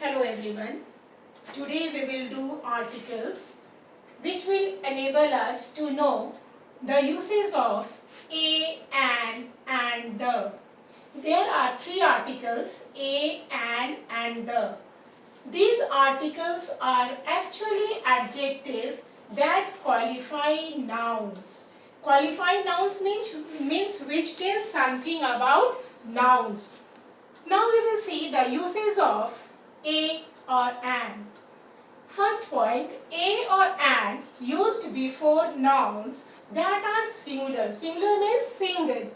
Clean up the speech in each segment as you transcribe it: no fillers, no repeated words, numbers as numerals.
Hello everyone. Today we will do articles which will enable us to know the uses of a, and the. There are three articles, a, and the. These articles are actually adjective that qualify nouns. Qualifying nouns means which tell something about nouns. Now we will see the uses of a or an. First point, a or an used before nouns that are singular. Singular means single.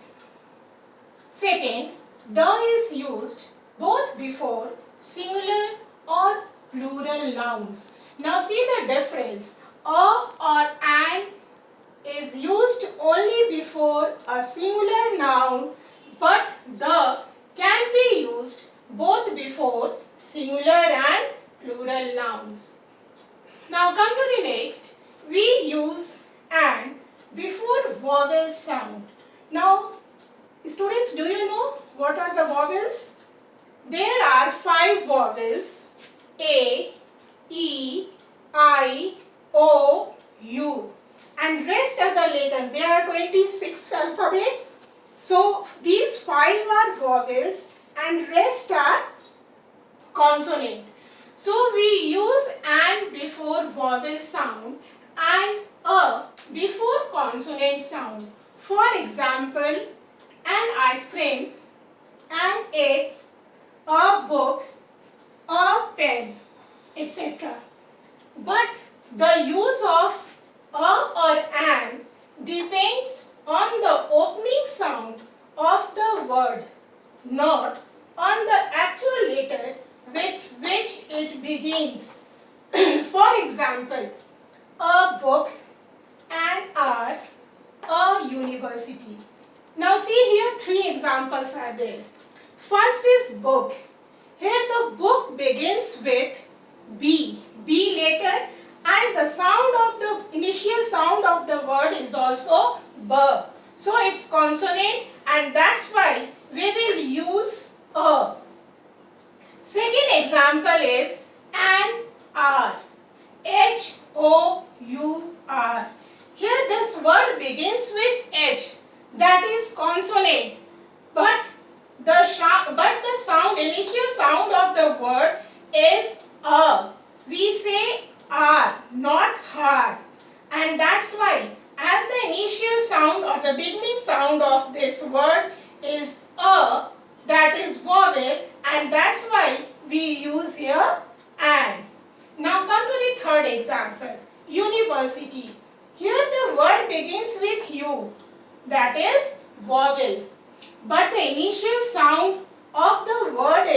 Second, the is used both before singular or plural nouns. Now see the difference. A or an is used only before a singular noun, but the can be used both before singular and plural nouns. Now come to the next. We use an before vowel sound. Now students, do you know what are the vowels? There are 5 vowels: A, E, I, O, U, and rest other letters. There are 26 alphabets. So these 5 are vowels and rest are consonant. So we use an before vowel sound and a before consonant sound. For example, an ice cream, an egg, a book, a pen, etc. But the use of a or an depends on the opening sound of the word, not on the actual letter with which it begins. For example, a book, an hour, a university. Now see here 3 examples are there. First is book. Here the book begins with B letter, and the sound of the initial sound of the word is also B. So it's consonant, and that's why we will use a. Second example is an hour. H-O-U-R. Here this word begins with H, that is consonant, but the initial sound of the word is a. We say R, not har, and that's why as the initial sound or the beginning sound of this word is a, that is vowel, and that's why we use here an. Now come to the third example, university. Here the word begins with U, that is vowel, but the initial sound of the word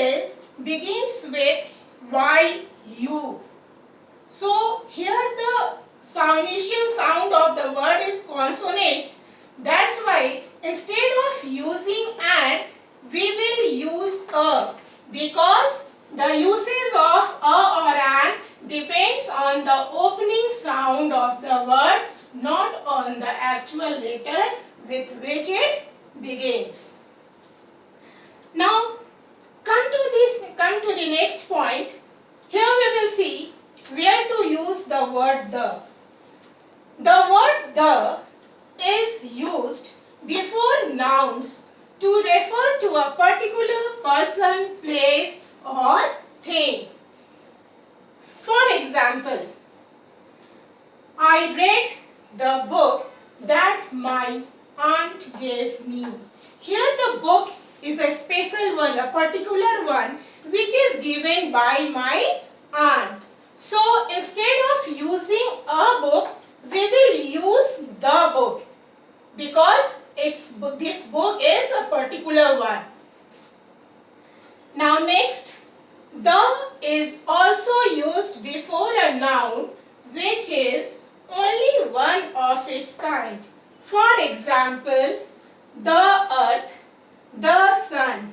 begins with Y-U. So here the initial sound of the word is consonant. That's why instead of using an, we will use a, because the uses of a or an depends on the opening sound of the word, not on the actual letter with which it begins. Now come to the next point. Here we will see where to use the word the. The word the is used before nouns to refer to a particular person, place, or thing. For example, I read the book that my aunt gave me. Here the book is a special one, a particular one, which is given by my aunt. So instead of using a book, we will use the book, because this book is a particular one. Now next, the is also used before a noun which is only one of its kind. For example, the earth, the sun.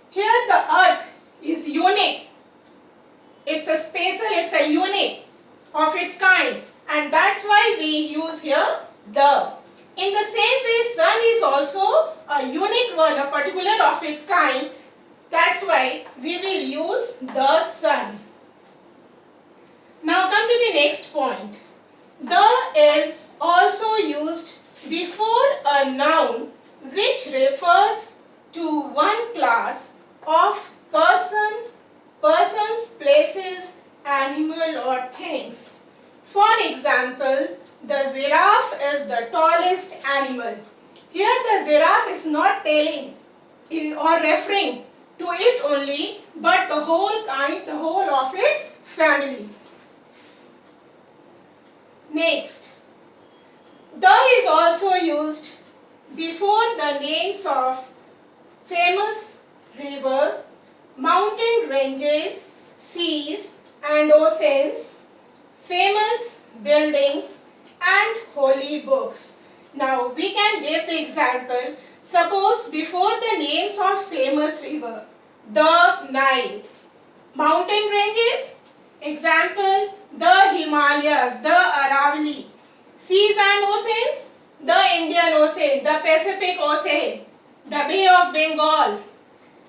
Here the earth is unique. It's a special, it's a unique of its kind, and that's why we use here the. In the same way, sun is also a unique one, a particular of its kind. That's why we will use the sun. come to the next point. The is also used before a noun which refers to one class of persons, places, animal or things. For example, the giraffe is the tallest animal. Here the giraffe is not telling or referring to it only, but the whole kind, the whole of its family. Next, the is also used before the names of famous river, mountain ranges, seas and oceans, famous buildings and holy books. Now we can give the example. Suppose before the names of famous river, the Nile, mountain ranges, example, the Himalayas, the Aravalli, seas and oceans, the Indian Ocean, the Pacific Ocean, the Bay of Bengal,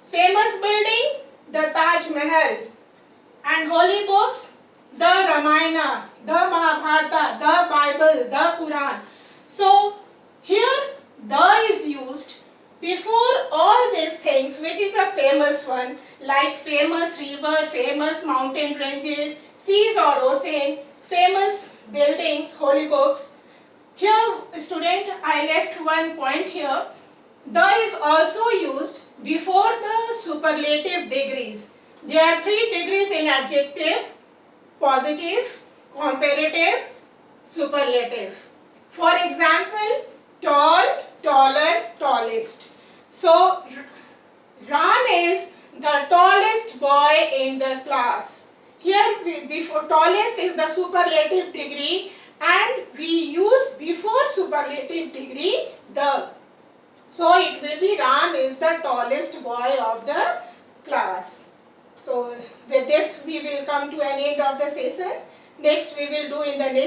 famous building, the Taj Mahal, and holy books, the Ramayana, the Mahabharata, the Bible, the Quran. So here the is used before all these things, which is a famous one, like famous river, famous mountain ranges, seas or ocean, famous buildings, holy books. Here, student, I left one point here. The is also used before the superlative degrees. There are 3 degrees in adjective: positive, comparative, superlative. For example, tall, taller, tallest. So, Ram is the tallest boy in the class. Here, before tallest is the superlative degree, and we use before superlative degree the. So, it will be Ram is the tallest boy of the class. So, with this we will come to an end of the session. Next we will do in the next